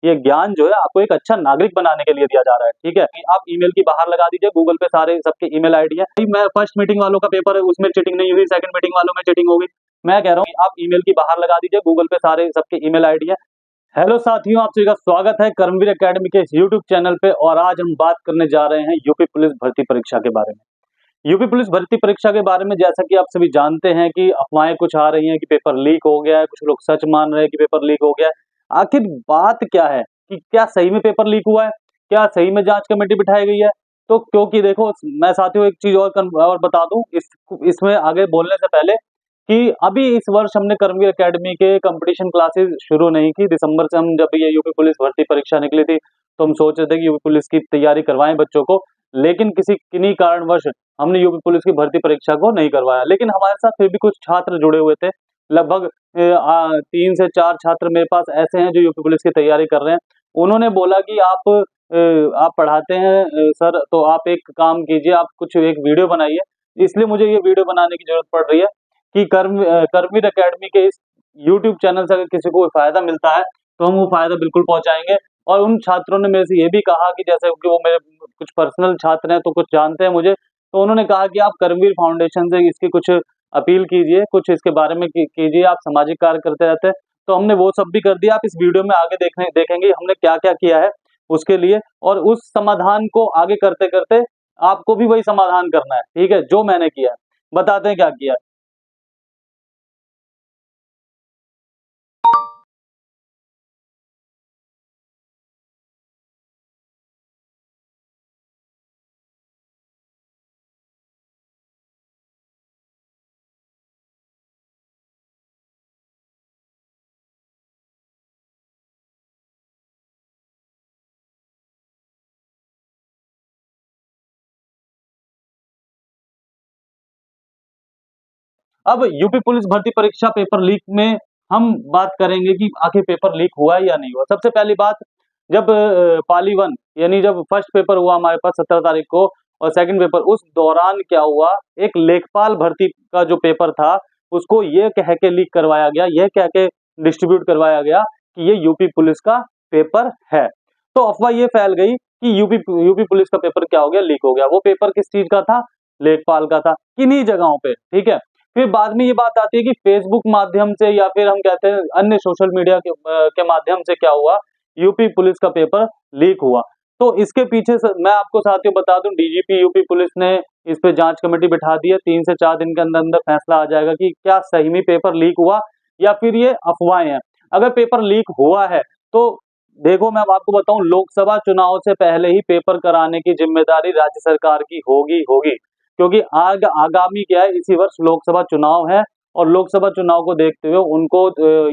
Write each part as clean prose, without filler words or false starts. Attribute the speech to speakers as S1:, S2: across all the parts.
S1: ये ज्ञान जो है आपको एक अच्छा नागरिक बनाने के लिए दिया जा रहा है, ठीक है। आप ईमेल की बाहर लगा दीजिए, गूगल पे सारे सबके ईमेल आईडी है। मैं फर्स्ट मीटिंग वालों का पेपर है उसमें चीटिंग नहीं हुई, सेकंड मीटिंग वालों में चीटिंग हो गई। मैं कह रहा हूँ आप ईमेल की बाहर लगा दीजिए, गूगल पे सारे सबके ईमेल आईडी है। हेलो साथियों, आप सभी का स्वागत है कर्मवीर एकेडमी के इस यूट्यूब चैनल पे। और आज हम बात करने जा रहे हैं यूपी पुलिस भर्ती परीक्षा के बारे में। यूपी पुलिस भर्ती परीक्षा के बारे में जैसा कि आप सभी जानते हैं कि अफवाहें कुछ आ रही हैं कि पेपर लीक हो गया है, कुछ लोग सच मान रहे हैं कि पेपर लीक हो गया है। आखिर बात क्या है कि क्या सही में पेपर लीक हुआ है, क्या सही में जांच कमेटी बिठाई गई है? तो क्योंकि देखो, मैं साथियों एक चीज और बता दूं इसमें आगे बोलने से पहले कि अभी इस वर्ष हमने कर्मवीर एकेडमी के कंपटीशन क्लासेस शुरू नहीं की। दिसंबर से हम जब ये यूपी पुलिस भर्ती परीक्षा निकली थी तो हम सोच रहे थे कि यूपी पुलिस की तैयारी करवाएं बच्चों को, लेकिन किन्हीं कारणवश हमने यूपी पुलिस की भर्ती परीक्षा को नहीं करवाया। लेकिन हमारे साथ फिर भी कुछ छात्र जुड़े हुए थे, लगभग 3 से 4 छात्र मेरे पास ऐसे हैं जो यूपी पुलिस की तैयारी कर रहे हैं। उन्होंने बोला कि आप पढ़ाते हैं सर, तो आप एक काम कीजिए, आप कुछ एक वीडियो बनाइए। इसलिए मुझे ये वीडियो बनाने की जरूरत पड़ रही है कि कर्मवीर एकेडमी के इस यूट्यूब चैनल से अगर किसी को फायदा मिलता है तो हम वो फायदा बिल्कुल पहुंचाएंगे। और उन छात्रों ने मेरे से ये भी कहा कि जैसे कि वो मेरे कुछ पर्सनल छात्र हैं तो कुछ जानते हैं मुझे, तो उन्होंने कहा कि आप कर्मवीर फाउंडेशन से इसकी कुछ अपील कीजिए, कुछ इसके बारे में कीजिए, आप सामाजिक कार्य करते रहते हैं। तो हमने वो सब भी कर दिया। आप इस वीडियो में आगे देखेंगे हमने क्या क्या किया है उसके लिए, और उस समाधान को आगे करते करते आपको भी वही समाधान करना है, ठीक है, जो मैंने किया है। बताते हैं क्या किया है। अब यूपी पुलिस भर्ती परीक्षा पेपर लीक में हम बात करेंगे कि आखिर पेपर लीक हुआ है या नहीं हुआ। सबसे पहली बात, जब पाली 1 यानी जब फर्स्ट पेपर हुआ हमारे पास 17 तारीख को और सेकंड पेपर, उस दौरान क्या हुआ, एक लेखपाल भर्ती का जो पेपर था उसको ये कह के लीक करवाया गया, ये कह के डिस्ट्रीब्यूट करवाया गया कि ये यूपी पुलिस का पेपर है। तो अफवाह ये फैल गई कि यूपी पुलिस का पेपर क्या हो गया, लीक हो गया। वो पेपर किस चीज का था? लेखपाल का था, किन्हीं जगहों पे, ठीक है। फिर बाद में ये बात आती है कि फेसबुक माध्यम से या फिर हम कहते हैं अन्य सोशल मीडिया के माध्यम से क्या हुआ, यूपी पुलिस का पेपर लीक हुआ। तो इसके पीछे मैं आपको साथियों बता दूं, डीजीपी यूपी पुलिस ने इस पे जांच कमेटी बिठा दी है। 3 से 4 दिन के अंदर अंदर फैसला आ जाएगा कि क्या सही में पेपर लीक हुआ या फिर ये अफवाहें हैं। अगर पेपर लीक हुआ है तो देखो, मैं आपको बताऊं, लोकसभा चुनाव से पहले ही पेपर कराने की जिम्मेदारी राज्य सरकार की होगी, क्योंकि आगामी क्या है, इसी वर्ष लोकसभा चुनाव है और लोकसभा चुनाव को देखते हुए उनको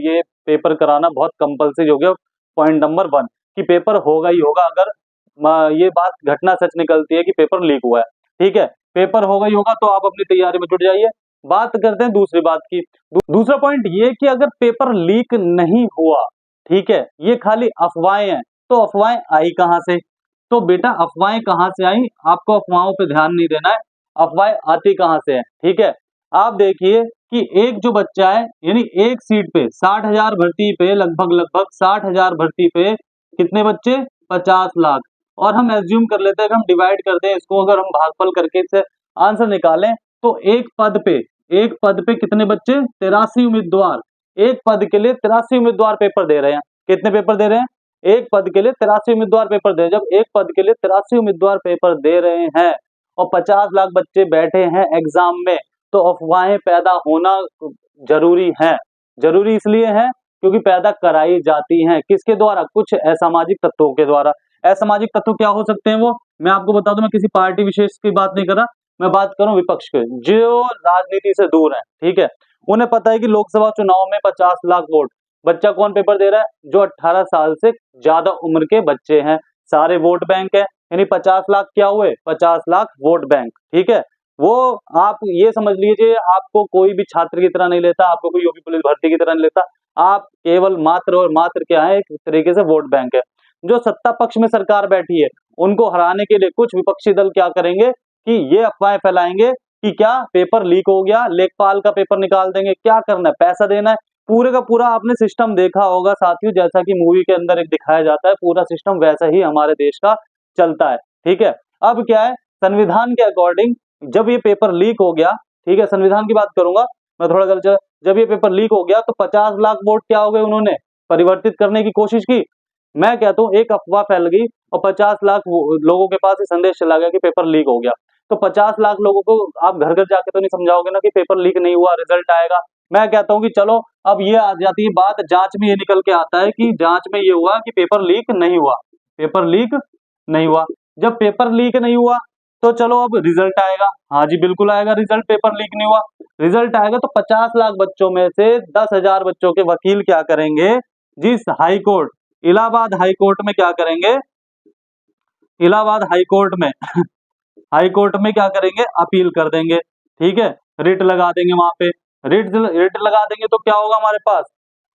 S1: ये पेपर कराना बहुत कंपल्सरी हो गया। पॉइंट नंबर 1 कि पेपर होगा ही होगा। अगर ये बात घटना सच निकलती है कि पेपर लीक हुआ है, ठीक है, पेपर होगा ही होगा, तो आप अपनी तैयारी में जुट जाइए। बात करते हैं दूसरी बात की। दूसरा पॉइंट ये कि अगर पेपर लीक नहीं हुआ, ठीक है, ये खाली अफवाहें हैं, तो अफवाहें आई कहां से? तो बेटा, अफवाहें कहां से आई, आपको अफवाहों पे ध्यान नहीं देना है। अफवाहें आती कहां से है, ठीक है। आप देखिए कि एक जो बच्चा है, यानी एक सीट पे 60,000 भर्ती पे, लगभग 60,000 भर्ती पे कितने बच्चे? 50 लाख। और हम एज्यूम कर लेते हैं कि हम डिवाइड कर दें इसको, अगर हम भागफल करके इससे आंसर निकालें तो एक पद पे कितने बच्चे? 83 उम्मीदवार। एक पद के लिए 83 उम्मीदवार पेपर दे रहे हैं। कितने पेपर दे रहे हैं? एक पद के लिए 83 उम्मीदवार पेपर दे रहे हैं। जब एक पद के लिए 83 उम्मीदवार पेपर दे रहे हैं और 50 लाख बच्चे बैठे हैं एग्जाम में, तो अफवाहें पैदा होना जरूरी है। जरूरी इसलिए है क्योंकि पैदा कराई जाती हैं किसके द्वारा? कुछ असामाजिक तत्वों के द्वारा। असामाजिक तत्व क्या हो सकते हैं वो मैं आपको बता दूं। मैं किसी पार्टी विशेष की बात नहीं कर रहा, मैं बात करूं विपक्ष के, जो राजनीति से दूर है, ठीक है। उन्हें पता है कि लोकसभा चुनाव में 50 लाख वोट, बच्चा कौन पेपर दे रहा है? जो 18 साल से ज्यादा उम्र के बच्चे हैं। सारे वोट बैंक है, यानी 50 लाख क्या हुए? 50 लाख वोट बैंक, ठीक है। वो आप ये समझ लीजिए, आपको कोई भी छात्र की तरह नहीं लेता, आपको कोई यूपी पुलिस भर्ती की तरह नहीं लेता। आप केवल मात्र और मात्र क्या है, एक तरीके से वोट बैंक है। जो सत्ता पक्ष में सरकार बैठी है, उनको हराने के लिए कुछ विपक्षी दल क्या करेंगे कि ये अफवाहें फैलाएंगे कि क्या पेपर लीक हो गया, लेखपाल का पेपर निकाल देंगे। क्या करना है? पैसा देना है। पूरे का पूरा आपने सिस्टम देखा होगा साथियों, जैसा कि मूवी के अंदर एक दिखाया जाता है, पूरा सिस्टम वैसा ही हमारे देश का चलता है। ठीक है, अब क्या है, संविधान के अकॉर्डिंग जब ये पेपर लीक हो गया, ठीक है, संविधान की बात करूंगा मैं थोड़ा कल्चर, जब ये पेपर लीक हो गया तो 50 लाख वोट क्या हो गए, उन्होंने परिवर्तित करने की कोशिश की। मैं कहता हूँ एक अफवाह फैल गई और 50 लाख लोगों के पास ये संदेश चला गया कि पेपर लीक हो गया। तो 50 लाख लोगों को आप घर घर जाके तो नहीं समझाओगे ना कि पेपर लीक नहीं हुआ, रिजल्ट आएगा। मैं कहता हूँ कि चलो अब ये आ जाती है बात, जांच में ये निकल के आता है कि जांच में ये हुआ कि पेपर लीक नहीं हुआ, पेपर लीक नहीं हुआ। जब पेपर लीक नहीं हुआ तो चलो अब रिजल्ट आएगा, हाँ जी बिल्कुल आएगा रिजल्ट, पेपर लीक नहीं हुआ, रिजल्ट आएगा तो 50 लाख बच्चों में से 10,000 बच्चों के वकील क्या करेंगे, जिस high court, Allahabad high court में क्या करेंगे, इलाहाबाद हाई कोर्ट में हाई कोर्ट में क्या करेंगे, अपील कर देंगे। ठीक है, रिट लगा देंगे वहां पे, रिट लगा देंगे तो क्या होगा हमारे पास,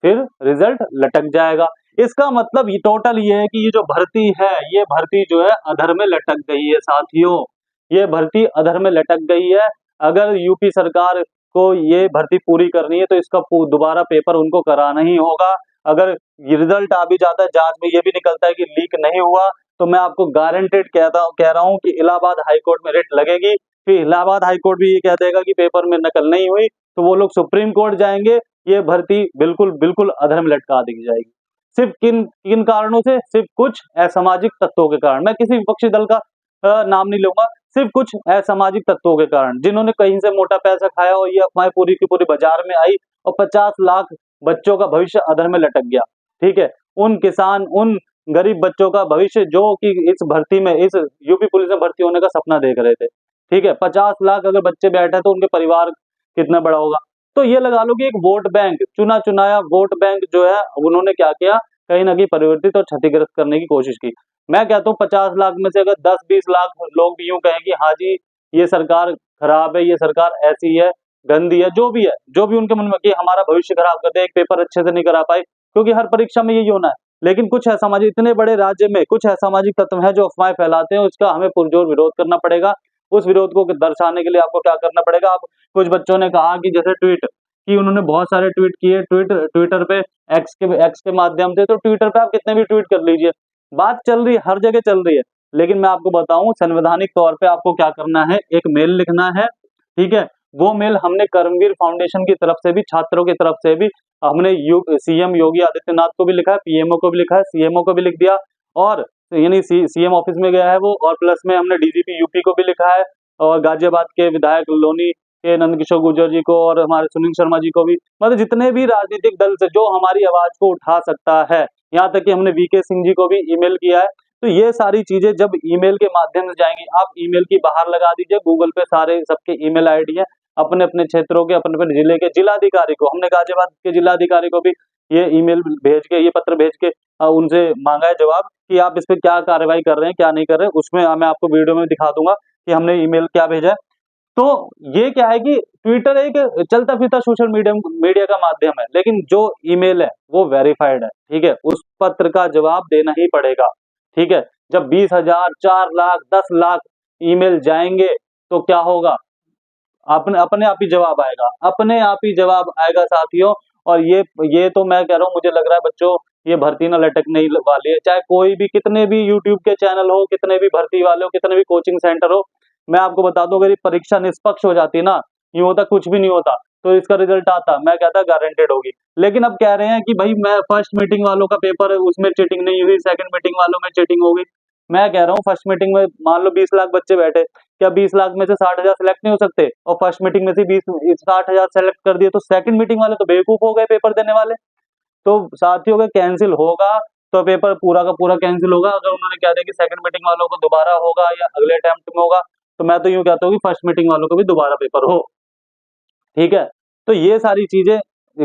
S1: फिर रिजल्ट लटक जाएगा। इसका मतलब ये टोटल ये है कि ये जो भर्ती है, ये भर्ती जो है अधर में लटक गई है साथियों, ये भर्ती अधर में लटक गई है। अगर यूपी सरकार को ये भर्ती पूरी करनी है तो इसका दोबारा पेपर उनको कराना ही होगा। अगर रिजल्ट आ भी जाता है, जांच में ये भी निकलता है कि लीक नहीं हुआ, तो मैं आपको गारंटेड कह रहा हूं कि इलाहाबाद हाई कोर्ट में रिट लगेगी, फिर इलाहाबाद हाई कोर्ट भी ये कह देगा कि पेपर में नकल नहीं हुई, तो वो लोग सुप्रीम कोर्ट जाएंगे, ये भर्ती बिल्कुल बिल्कुल अधर में लटका दी जाएगी। सिर्फ किन किन कारणों से, सिर्फ कुछ असामाजिक तत्वों के कारण, मैं किसी विपक्षी दल का नाम नहीं लूंगा, सिर्फ कुछ असामाजिक तत्वों के कारण, जिन्होंने कहीं से मोटा पैसा खाया और ये अफवाहें पूरी की पूरी बाजार में आई और 50 लाख बच्चों का भविष्य अधर में लटक गया। ठीक है, उन किसान, उन गरीब बच्चों का भविष्य जो कि इस भर्ती में, इस यूपी पुलिस में भर्ती होने का सपना देख रहे थे। ठीक है, 50 लाख अगर बच्चे बैठे तो उनके परिवार कितना बड़ा होगा। तो ये लगा लो कि एक वोट बैंक, चुना चुनाया वोट बैंक जो है, उन्होंने क्या किया, कहीं ना कहीं परिवर्तित और क्षतिग्रस्त करने की कोशिश की। मैं कहता हूँ 50 लाख में से अगर 10-20 लाख लोग भी यूं कहें कि हाँ जी ये सरकार खराब है, ये सरकार ऐसी है, गंदी है, जो भी है, जो भी उनके मन में कि हमारा भविष्य खराब कर दे, एक पेपर अच्छे से नहीं करा पाए, क्योंकि हर परीक्षा में यही होना है। लेकिन कुछ असामाजिक, इतने बड़े राज्य में कुछ असामाजिक तत्व हैं जो अफवाहें फैलाते हैं, उसका हमें पुरजोर विरोध करना पड़ेगा। उस विरोध को दर्शाने के लिए आपको क्या करना पड़ेगा, आप, कुछ बच्चों ने कहा कि जैसे ट्वीट कि उन्होंने बहुत सारे ट्वीट किए, ट्विटर पे, एक्स के माध्यम से, तो ट्विटर पे आप कितने भी ट्वीट कर लीजिए, बात चल रही है, हर जगह चल रही है। लेकिन मैं आपको बताऊं संवैधानिक तौर पे आपको क्या करना है, एक मेल लिखना है। ठीक है, वो मेल हमने कर्मवीर फाउंडेशन की तरफ से भी, छात्रों की तरफ से भी, हमने सीएम योगी आदित्यनाथ को भी लिखा है, पीएमओ को भी लिखा है, सीएमओ को भी लिख दिया, और यानी सीएम ऑफिस में गया है वो, और प्लस में हमने डीजीपी यूपी को भी लिखा है, और गाजियाबाद के विधायक लोनी के नंदकिशोर गुर्जर जी को, और हमारे सुनील शर्मा जी को भी, मतलब जितने भी राजनीतिक दल से जो हमारी आवाज को उठा सकता है, यहाँ तक कि हमने वीके सिंह जी को भी ईमेल किया है। तो ये सारी चीजें जब ईमेल के माध्यम से जाएंगी, आप ईमेल की बाहर लगा दीजिए, गूगल पे सारे सबके ईमेल आईडी है, अपने अपने क्षेत्रों के, अपने अपने जिले के जिलाधिकारी को, हमने गाजियाबाद के जिलाधिकारी को भी ये ईमेल भेज के, ये पत्र भेज के उनसे मांगा है जवाब कि आप इस पे क्या कार्रवाई कर रहे हैं, क्या नहीं कर रहे हैं। उसमें मैं आपको वीडियो में दिखा दूंगा कि हमने ईमेल क्या भेजा है। तो ये क्या है कि ट्विटर एक चलता फिरता सोशल मीडिया का माध्यम है, लेकिन जो ईमेल है वो वेरीफाइड है। ठीक है, उस पत्र का जवाब देना ही पड़ेगा। ठीक है, जब 20,000, 4 लाख, 10 लाख ईमेल जाएंगे तो क्या होगा, अपने अपने आप ही जवाब आएगा, अपने आप ही जवाब आएगा साथियों। और ये तो मैं कह रहा हूँ, मुझे लग रहा है बच्चों ये भर्ती ना लटकने ही वाली है, चाहे कोई भी, कितने भी यूट्यूब के चैनल हो, कितने भी भर्ती वाले हो, कितने भी कोचिंग सेंटर हो, मैं आपको बता दूं अगर ये परीक्षा निष्पक्ष हो जाती ना, यूं होता कुछ भी नहीं होता, तो इसका रिजल्ट आता, मैं कहता गारंटेड होगी। लेकिन अब कह रहे हैं कि भाई मैं फर्स्ट मीटिंग वालों का पेपर है उसमें चीटिंग नहीं हुई, सेकंड मीटिंग वालों में चीटिंग हो गई। मैं कह रहा हूँ फर्स्ट मीटिंग में मान लो 20 लाख बच्चे बैठे, क्या 20 लाख में से 60,000 सेलेक्ट नहीं हो सकते, और फर्स्ट मीटिंग में से 60,000 सेलेक्ट कर दिए, तो सेकंड मीटिंग वाले तो बेवकूफ हो गए पेपर देने वाले। तो साथियों का कैंसिल होगा तो पेपर पूरा का पूरा कैंसिल होगा। अगर उन्होंने कह दिया कि सेकंड मीटिंग वालों को दोबारा होगा या अगले अटेम्प्ट में होगा, तो मैं तो यूं कहता हूँ कि फर्स्ट मीटिंग वालों को भी दोबारा पेपर हो। ठीक है, तो ये सारी चीजें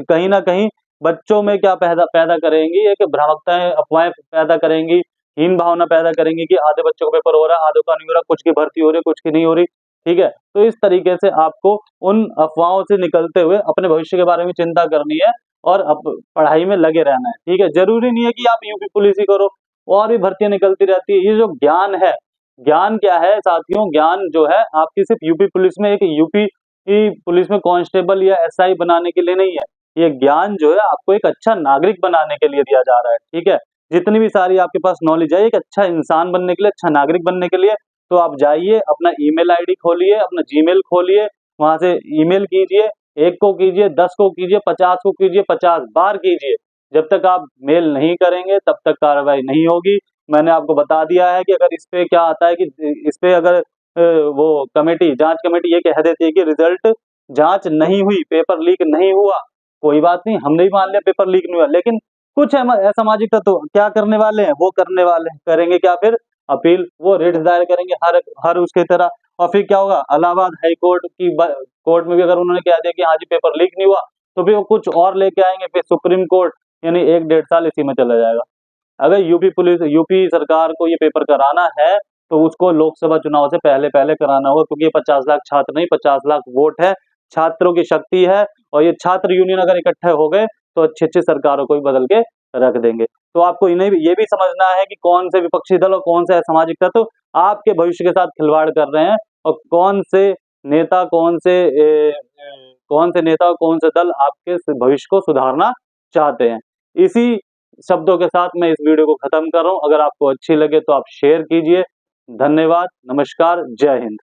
S1: कहीं ना कहीं बच्चों में क्या पैदा पैदा करेंगी, एक भ्रामकताएं, अफवाहें पैदा करेंगी, हीन भावना पैदा करेंगी कि आधे बच्चों को पेपर हो रहा है, आधे का नहीं हो रहा, कुछ की भर्ती हो रही है, कुछ की नहीं हो रही। ठीक है, तो इस तरीके से आपको उन अफवाहों से निकलते हुए अपने भविष्य के बारे में चिंता करनी है और पढ़ाई में लगे रहना है। ठीक है, जरूरी नहीं है कि आप यूपी पुलिस ही करो, और भी भर्तियां निकलती रहती है। ये जो ज्ञान है, ज्ञान क्या है साथियों, ज्ञान जो है आपकी सिर्फ यूपी पुलिस में, एक यूपी की पुलिस में कांस्टेबल या एसआई बनाने के लिए नहीं है। ये ज्ञान जो है आपको एक अच्छा नागरिक बनाने के लिए दिया जा रहा है, ठीक है। जितनी भी सारी आपके पास नॉलेज है एक अच्छा इंसान बनने के लिए, अच्छा नागरिक बनने के लिए, तो आप जाइए, अपना ईमेल आईडी खोलिए, अपना जीमेल खोलिए, वहां से ईमेल कीजिए, 1 को कीजिए, 10 को कीजिए, 50 को कीजिए, 50 बार कीजिए। जब तक आप मेल नहीं करेंगे तब तक कार्रवाई नहीं होगी। मैंने आपको बता दिया है कि अगर इस पे क्या आता है कि इस पे अगर वो कमेटी, जांच कमेटी ये कह देती है कि रिजल्ट जांच नहीं हुई, पेपर लीक नहीं हुआ, कोई बात नहीं, हमने भी मान लिया पेपर लीक नहीं हुआ, लेकिन कुछ असामाजिक तत्व क्या करने वाले हैं, वो करने वाले हैं, करेंगे क्या फिर, अपील, वो रिट दायर करेंगे हर हर उसके तरह। और फिर क्या होगा, इलाहाबाद हाई कोर्ट की कोर्ट में भी अगर उन्होंने कह दिया कि हाँ जी पेपर लीक नहीं हुआ, तो फिर वो कुछ और लेके आएंगे, फिर सुप्रीम कोर्ट, यानी 1-1.5 साल इसी में चला जाएगा। अगर यूपी सरकार को ये पेपर कराना है तो उसको लोकसभा चुनाव से पहले पहले कराना होगा, क्योंकि ये 50 लाख छात्र नहीं, 50 लाख वोट है, छात्रों की शक्ति है, और ये छात्र यूनियन अगर इकट्ठे हो गए तो अच्छी अच्छी सरकारों को भी बदल के रख देंगे। तो आपको इन्हें भी ये भी समझना है कि कौन से विपक्षी दल और कौन से असामाजिक तत्व आपके भविष्य के साथ खिलवाड़ कर रहे हैं, और नेता कौन से कौन से नेता और कौन से दल आपके भविष्य को सुधारना चाहते हैं। इसी शब्दों के साथ मैं इस वीडियो को खत्म कर रहा हूं। अगर आपको अच्छी लगे तो आप शेयर कीजिए। धन्यवाद, नमस्कार, जय हिंद।